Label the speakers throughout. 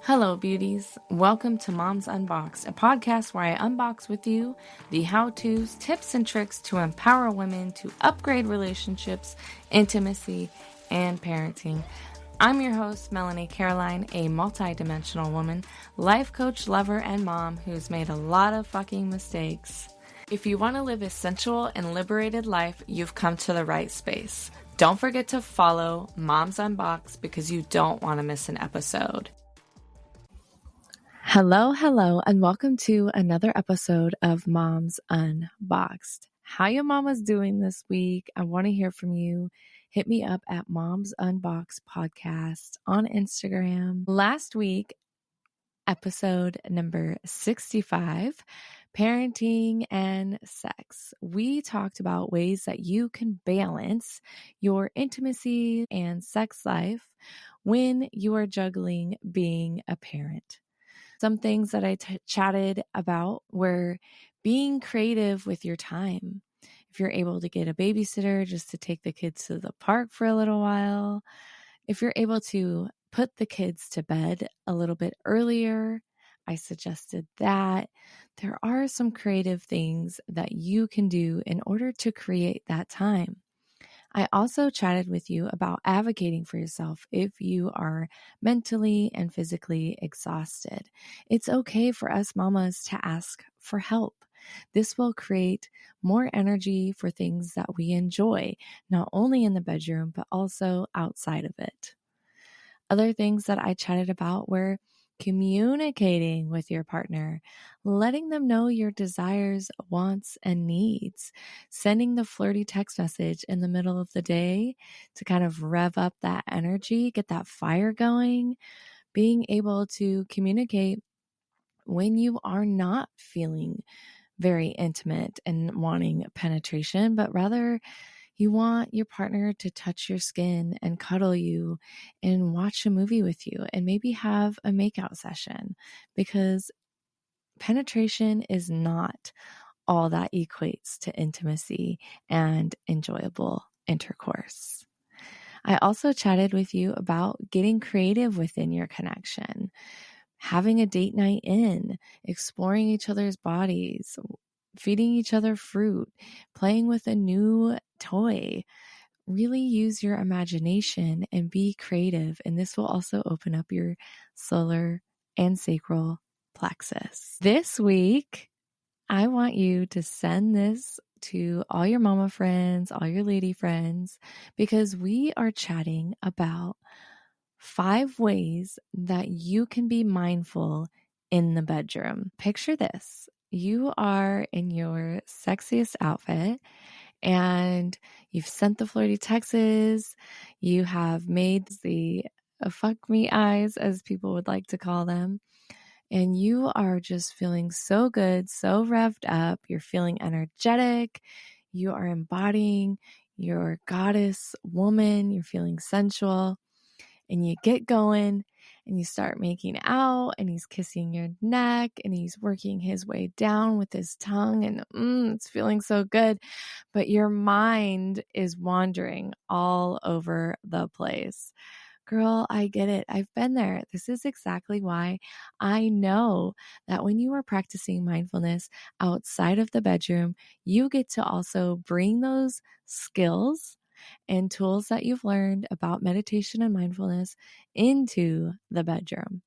Speaker 1: Hello, beauties. Welcome to Moms Unboxed, a podcast where I unbox with you the how-tos, tips, and tricks to empower women to upgrade relationships, intimacy, and parenting. I'm your host, Melanie Caroline, a multi-dimensional woman, life coach, lover, and mom who's made a lot of fucking mistakes. If you want to live a sensual and liberated life, you've come to the right space. Don't forget to follow Moms Unboxed because you don't want to miss an episode. Hello, and welcome to another episode of Moms Unboxed. How your mama's doing this week? I want to hear from you. Hit me up at Moms Unboxed Podcast on Instagram. Last week, episode number 65, Parenting and Sex. We talked about ways that you can balance your intimacy and sex life when you are juggling being a parent. Some things that I chatted about were being creative with your time. If you're able to get a babysitter just to take the kids to the park for a little while, if you're able to put the kids to bed a little bit earlier, I suggested that. There are some creative things that you can do in order to create that time. I also chatted with you about advocating for yourself if you are mentally and physically exhausted. It's okay for us mamas to ask for help. This will create more energy for things that we enjoy, not only in the bedroom, but also outside of it. Other things that I chatted about were communicating with your partner, letting them know your desires, wants, and needs, sending the flirty text message in the middle of the day to kind of rev up that energy, get that fire going, being able to communicate when you are not feeling very intimate and wanting penetration, but rather you want your partner to touch your skin and cuddle you and watch a movie with you and maybe have a makeout session, because penetration is not all that equates to intimacy and enjoyable intercourse. I also chatted with you about getting creative within your connection, having a date night in, exploring each other's bodies, feeding each other fruit, playing with a new toy. Really use your imagination and be creative. And this will also open up your solar and sacral plexus. This week, I want you to send this to all your mama friends, all your lady friends, because we are chatting about 5 ways that you can be mindful in the bedroom. Picture this. You are in your sexiest outfit and you've sent the flirty texts. You have made the fuck me eyes, as people would like to call them. And you are just feeling so good, so revved up. You're feeling energetic. You are embodying your goddess woman. You're feeling sensual. And you get going and you start making out, and he's kissing your neck and he's working his way down with his tongue, and it's feeling so good. But your mind is wandering all over the place. Girl, I get it. I've been there. This is exactly why I know that when you are practicing mindfulness outside of the bedroom, you get to also bring those skills and tools that you've learned about meditation and mindfulness into the bedroom.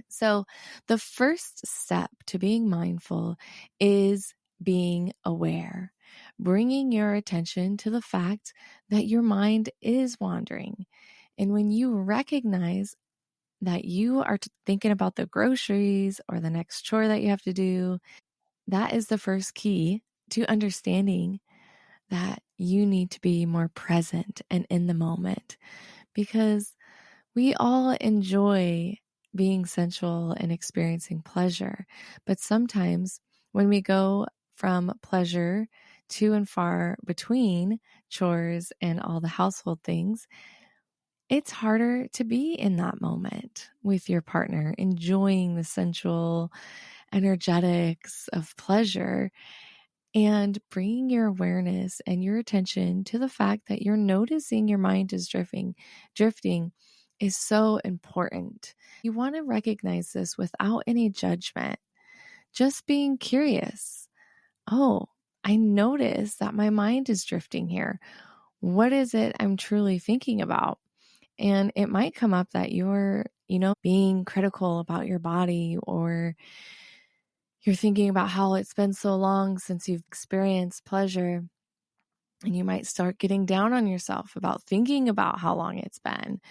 Speaker 1: So the first step to being mindful is being aware, bringing your attention to the fact that your mind is wandering. And when you recognize that you are thinking about the groceries or the next chore that you have to do, that is the first key to understanding that you need to be more present and in the moment, because we all enjoy being sensual and experiencing pleasure. But sometimes when we go from pleasure to and far between chores and all the household things, it's harder to be in that moment with your partner, enjoying the sensual energetics of pleasure, and bringing your awareness and your attention to the fact that you're noticing your mind is drifting, is so important. You want to recognize this without any judgment, just being curious. Oh, I notice that my mind is drifting here. What is it I'm truly thinking about? And it might come up that you're, being critical about your body, or you're thinking about how it's been so long since you've experienced pleasure. And you might start getting down on yourself about thinking about how long it's been.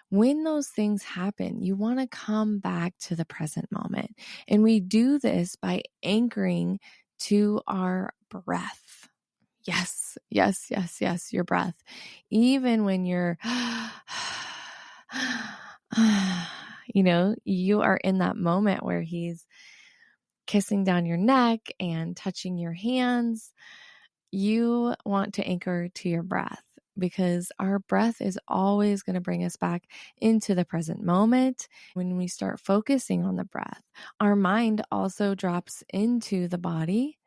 Speaker 1: When those things happen, you want to come back to the present moment. And we do this by anchoring to our breath. Yes, yes, yes, yes, your breath. Even when you're, you are in that moment where he's kissing down your neck and touching your hands. You want to anchor to your breath, because our breath is always going to bring us back into the present moment. When we start focusing on the breath, our mind also drops into the body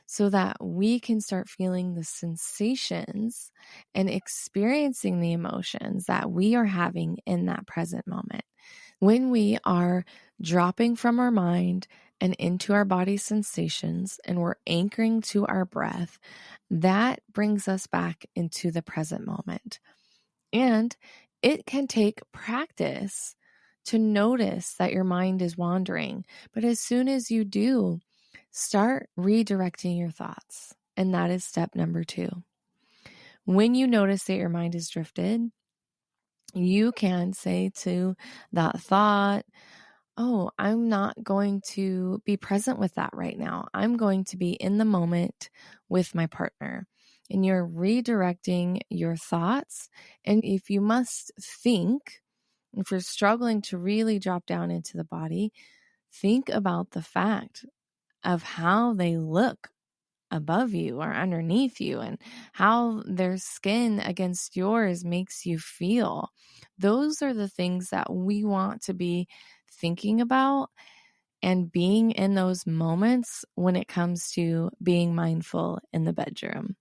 Speaker 1: so that we can start feeling the sensations and experiencing the emotions that we are having in that present moment. When we are dropping from our mind and into our body sensations, and we're anchoring to our breath, that brings us back into the present moment. And it can take practice to notice that your mind is wandering. But as soon as you do, start redirecting your thoughts. And that is step number 2. When you notice that your mind is drifted, you can say to that thought, oh, I'm not going to be present with that right now. I'm going to be in the moment with my partner. And you're redirecting your thoughts. And if you must think, if you're struggling to really drop down into the body, think about the fact of how they look above you or underneath you, and how their skin against yours makes you feel. Those are the things that we want to be thinking about and being in those moments when it comes to being mindful in the bedroom.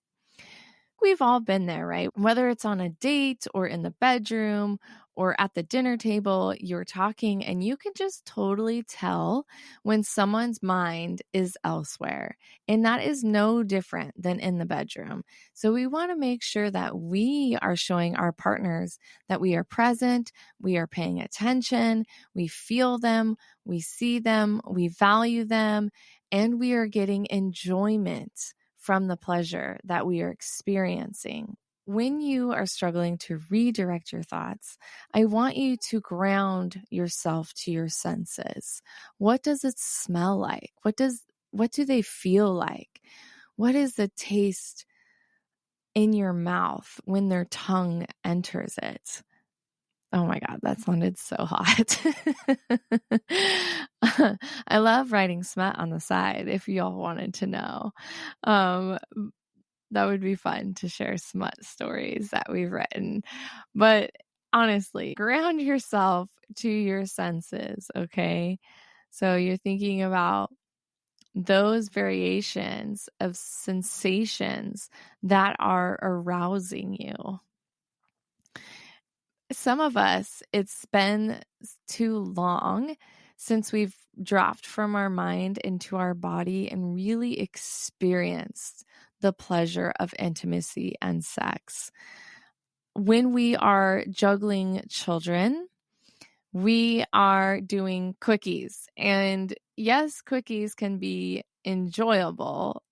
Speaker 1: We've all been there, right? Whether it's on a date or in the bedroom or at the dinner table, you're talking and you can just totally tell when someone's mind is elsewhere. And that is no different than in the bedroom. So we want to make sure that we are showing our partners that we are present, we are paying attention, we feel them, we see them, we value them, and we are getting enjoyment from the pleasure that we are experiencing. When you are struggling to redirect your thoughts, I want you to ground yourself to your senses. What does it smell like? What do they feel like? What is the taste in your mouth when their tongue enters it? Oh my God, that sounded so hot. I love writing smut on the side if y'all wanted to know. That would be fun to share smut stories that we've written. But honestly, ground yourself to your senses, okay? So you're thinking about those variations of sensations that are arousing you. Some of us, it's been too long since we've dropped from our mind into our body and really experienced the pleasure of intimacy and sex. When we are juggling children, we are doing quickies. And yes, quickies can be enjoyable,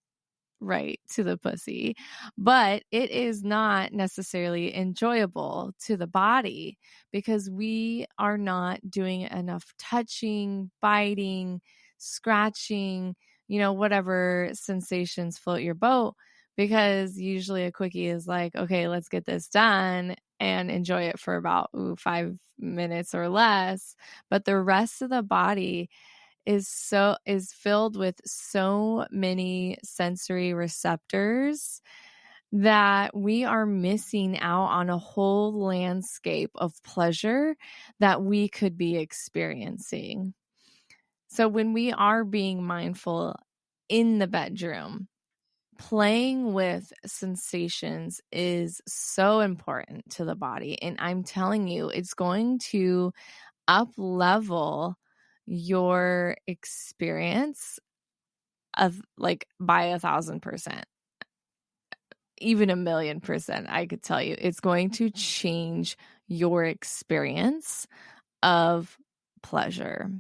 Speaker 1: right, to the pussy, but it is not necessarily enjoyable to the body, because we are not doing enough touching, biting, scratching, whatever sensations float your boat, because usually a quickie is like, okay, let's get this done and enjoy it for about 5 minutes or less. But the rest of the body is filled with so many sensory receptors that we are missing out on a whole landscape of pleasure that we could be experiencing. So when we are being mindful in the bedroom, playing with sensations is so important to the body. And I'm telling you, it's going to up level your experience of like by 1,000%, even 1,000,000%. I could tell you it's going to change your experience of pleasure.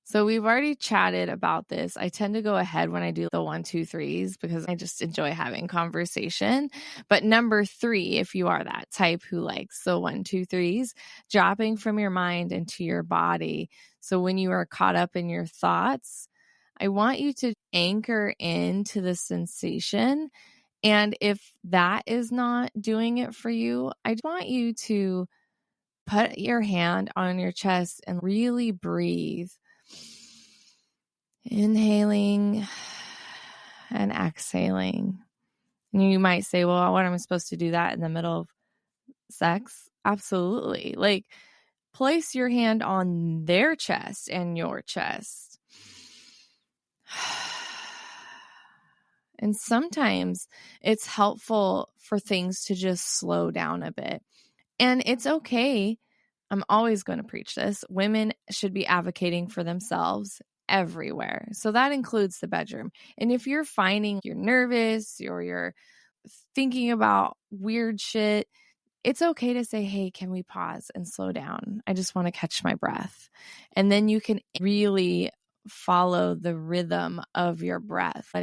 Speaker 1: So we've already chatted about this. I tend to go ahead when I do the 1, 2, 3s because I just enjoy having conversation. But number 3, if you are that type who likes the 1, 2, 3s, dropping from your mind into your body. So when you are caught up in your thoughts, I want you to anchor into the sensation. And if that is not doing it for you, I want you to put your hand on your chest and really breathe. Inhaling and exhaling. And you might say, well, what am I supposed to do that in the middle of sex? Absolutely. Like, place your hand on their chest and your chest. And sometimes it's helpful for things to just slow down a bit. And it's okay. I'm always going to preach this. Women should be advocating for themselves everywhere. So that includes the bedroom. And if you're finding you're nervous or you're thinking about weird shit, it's okay to say, hey, can we pause and slow down? I just want to catch my breath. And then you can really follow the rhythm of your breath,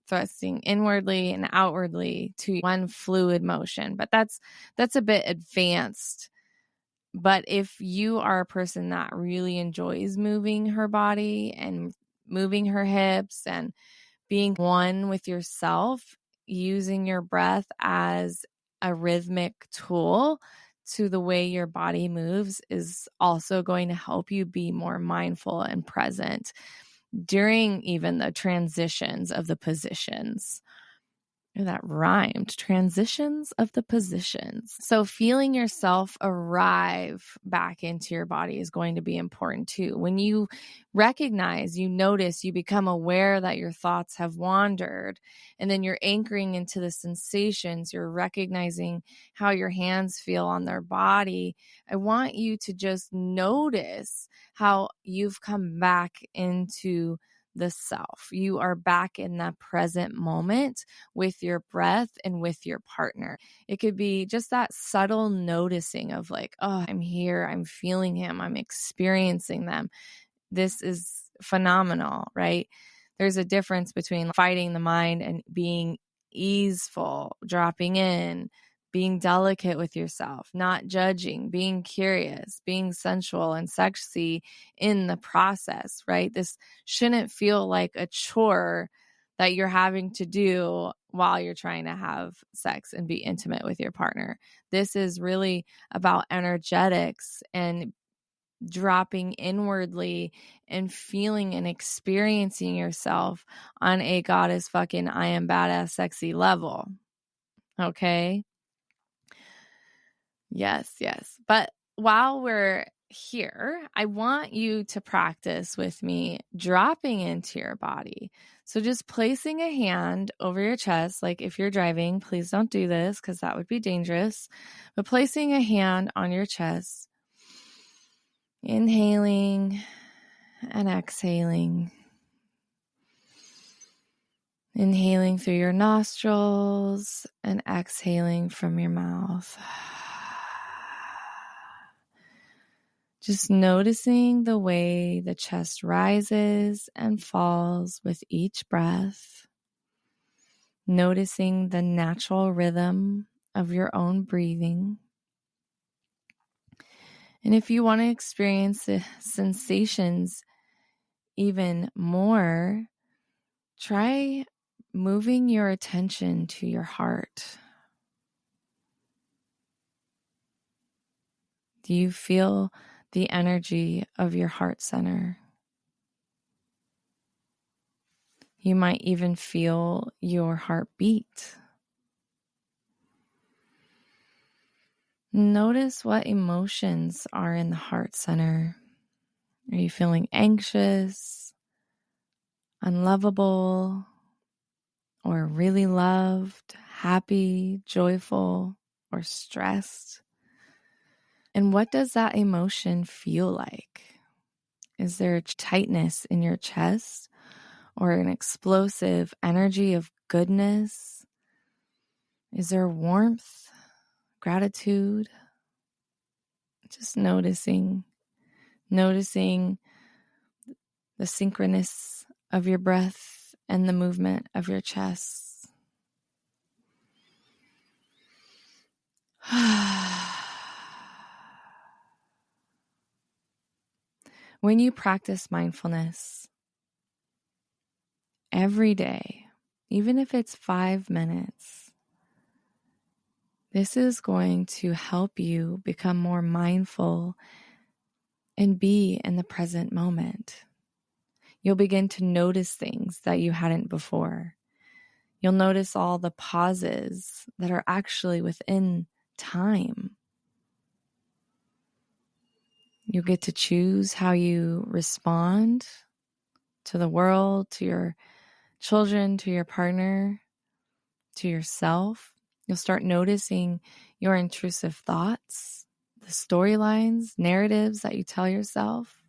Speaker 1: thrusting inwardly and outwardly to one fluid motion. But that's a bit advanced. But if you are a person that really enjoys moving her body and moving her hips and being one with yourself, using your breath as a rhythmic tool to the way your body moves is also going to help you be more mindful and present during even the transitions of the positions. That rhymed. Transitions of the positions. So feeling yourself arrive back into your body is going to be important too. When you recognize, you notice, you become aware that your thoughts have wandered, and then you're anchoring into the sensations, you're recognizing how your hands feel on their body. I want you to just notice how you've come back into the self. You are back in that present moment with your breath and with your partner. It could be just that subtle noticing of like, oh, I'm here, I'm feeling him, I'm experiencing them. This is phenomenal, right? There's a difference between fighting the mind and being easeful, dropping in, being delicate with yourself, not judging, being curious, being sensual and sexy in the process, right? This shouldn't feel like a chore that you're having to do while you're trying to have sex and be intimate with your partner. This is really about energetics and dropping inwardly and feeling and experiencing yourself on a goddess fucking I am badass sexy level. Okay? Yes. But while we're here, I want you to practice with me dropping into your body. So just placing a hand over your chest, like if you're driving, please don't do this because that would be dangerous. But placing a hand on your chest, inhaling and exhaling. Inhaling through your nostrils and exhaling from your mouth. Just noticing the way the chest rises and falls with each breath. Noticing the natural rhythm of your own breathing. And if you want to experience the sensations even more, try moving your attention to your heart. Do you feel the energy of your heart center? You might even feel your heart beat. Notice what emotions are in the heart center. Are you feeling anxious, unlovable, or really loved, happy, joyful, or stressed? And what does that emotion feel like? Is there a tightness in your chest or an explosive energy of goodness? Is there warmth, gratitude? Just noticing the synchronous of your breath and the movement of your chest. When you practice mindfulness every day, even if it's 5 minutes, this is going to help you become more mindful and be in the present moment. You'll begin to notice things that you hadn't before. You'll notice all the pauses that are actually within time. You'll get to choose how you respond to the world, to your children, to your partner, to yourself. You'll start noticing your intrusive thoughts, the storylines, narratives that you tell yourself.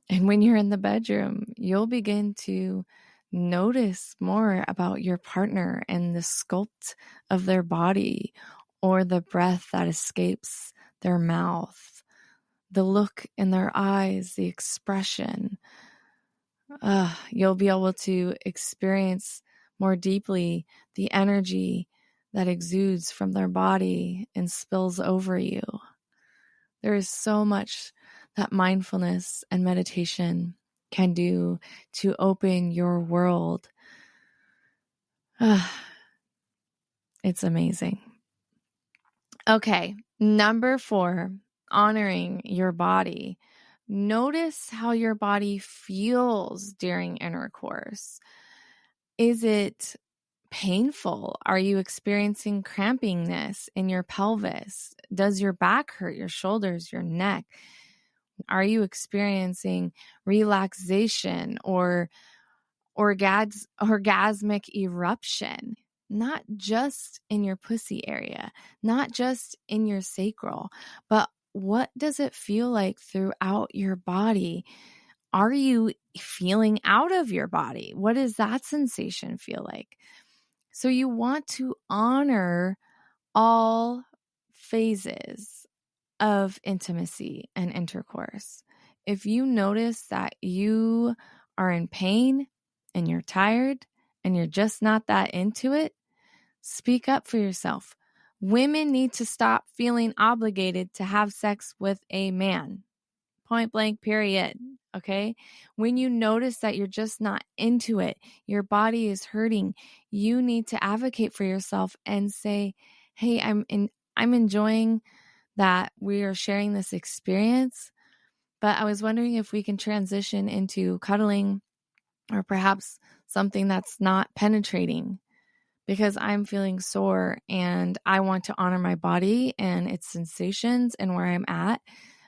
Speaker 1: And when you're in the bedroom, you'll begin to notice more about your partner and the sculpt of their body or the breath that escapes their mouth, the look in their eyes, the expression. You'll be able to experience more deeply the energy that exudes from their body and spills over you. There is so much that mindfulness and meditation can do to open your world. It's amazing. Okay, number 4, honoring your body. Notice how your body feels during intercourse. Is it painful? Are you experiencing crampiness in your pelvis? Does your back hurt, your shoulders, your neck? Are you experiencing relaxation or orgasmic eruption? Not just in your pussy area, not just in your sacral, but what does it feel like throughout your body? Are you feeling out of your body? What does that sensation feel like? So you want to honor all phases of intimacy and intercourse. If you notice that you are in pain and you're tired and you're just not that into it, speak up for yourself. Women need to stop feeling obligated to have sex with a man. Point blank, period. Okay? When you notice that you're just not into it, your body is hurting, you need to advocate for yourself and say, hey, I'm enjoying that we are sharing this experience, but I was wondering if we can transition into cuddling or perhaps something that's not penetrating, because I'm feeling sore and I want to honor my body and its sensations and where I'm at.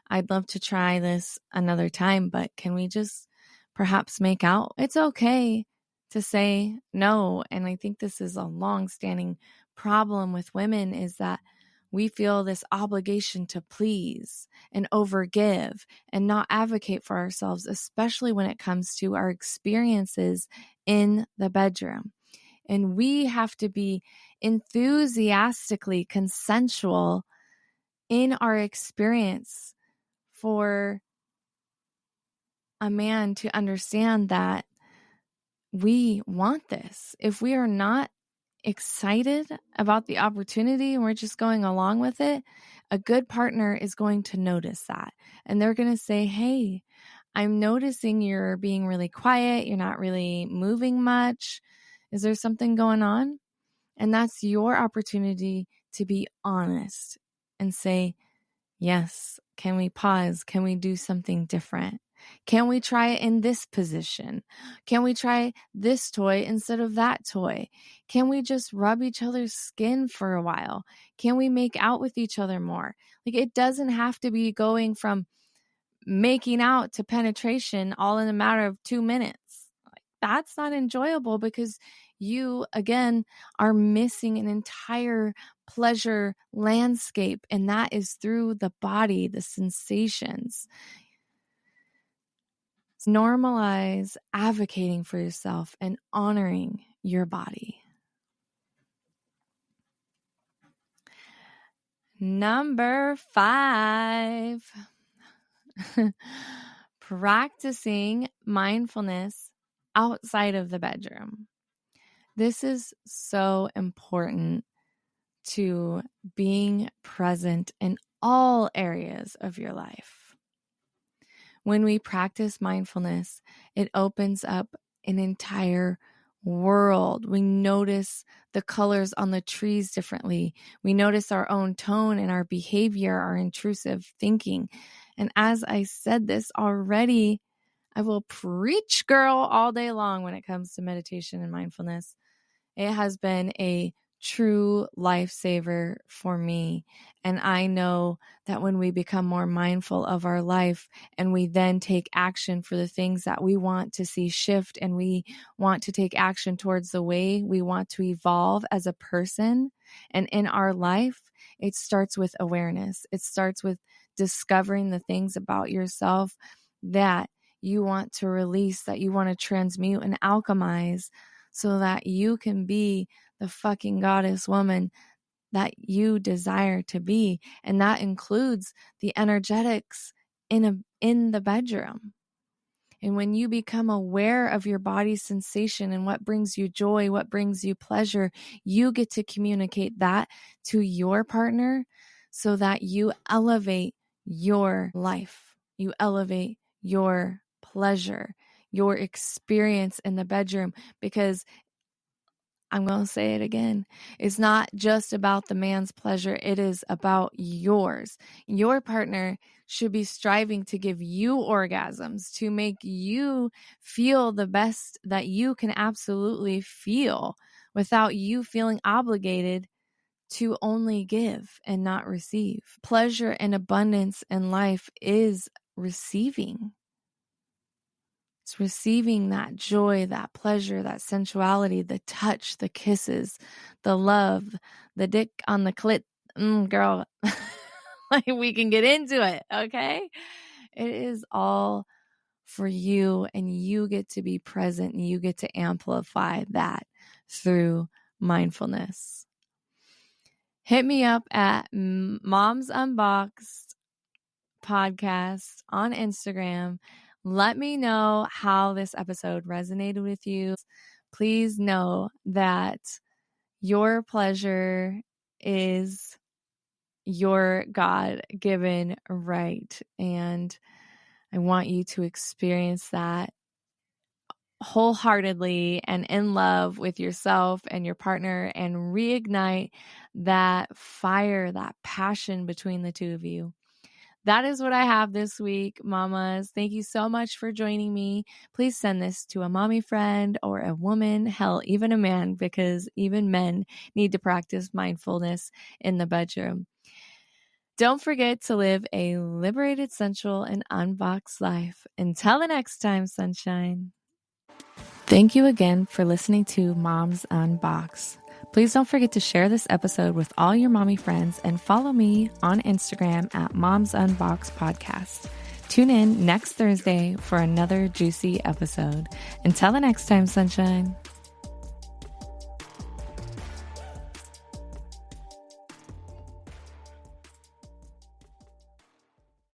Speaker 1: I'd love to try this another time, but can we just perhaps make out? It's okay to say no. And I think this is a long-standing problem with women, is that we feel this obligation to please and overgive and not advocate for ourselves, especially when it comes to our experiences in the bedroom. And we have to be enthusiastically consensual in our experience for a man to understand that we want this. If we are not excited about the opportunity and we're just going along with it, a good partner is going to notice that. And they're going to say, hey, I'm noticing you're being really quiet. You're not really moving much. Is there something going on? And that's your opportunity to be honest and say, yes, can we pause? Can we do something different? Can we try it in this position? Can we try this toy instead of that toy? Can we just rub each other's skin for a while? Can we make out with each other more? Like, it doesn't have to be going from making out to penetration all in a matter of 2 minutes. that's not enjoyable because you, again, are missing an entire pleasure landscape, and that is through the body, the sensations. Normalize advocating for yourself and honoring your body. Number 5, practicing mindfulness outside of the bedroom. This is so important to being present in all areas of your life. When we practice mindfulness, it opens up an entire world. We notice the colors on the trees differently. We notice our own tone and our behavior, our intrusive thinking. And as I said this already, I will preach, girl, all day long when it comes to meditation and mindfulness. It has been a true lifesaver for me. And I know that when we become more mindful of our life and we then take action for the things that we want to see shift, and we want to take action towards the way we want to evolve as a person and in our life, it starts with awareness. It starts with discovering the things about yourself that you want to release, that you want to transmute and alchemize, so that you can be the fucking goddess woman that you desire to be. And that includes the energetics in the bedroom. And when you become aware of your body's sensation and what brings you joy, what brings you pleasure, you get to communicate that to your partner so that you elevate your life. You elevate your pleasure, your experience in the bedroom, because I'm going to say it again. It's not just about the man's pleasure. It is about yours. Your partner should be striving to give you orgasms, to make you feel the best that you can absolutely feel without you feeling obligated to only give and not receive. Pleasure and abundance in life is receiving. It's receiving that joy, that pleasure, that sensuality, the touch, the kisses, the love, the dick on the clit. Girl, like, we can get into it, okay? It is all for you, and you get to be present, and you get to amplify that through mindfulness. Hit me up at Moms Unboxed Podcast on Instagram. Let me know how this episode resonated with you. Please know that your pleasure is your God-given right. And I want you to experience that wholeheartedly and in love with yourself and your partner, and reignite that fire, that passion between the two of you. That is what I have this week, mamas. Thank you so much for joining me. Please send this to a mommy friend or a woman, hell, even a man, because even men need to practice mindfulness in the bedroom. Don't forget to live a liberated, sensual, and unboxed life. Until the next time, sunshine. Thank you again for listening to Moms Unbox. Please don't forget to share this episode with all your mommy friends and follow me on Instagram at Moms Unbox Podcast. Tune in next Thursday for another juicy episode. Until the next time, sunshine.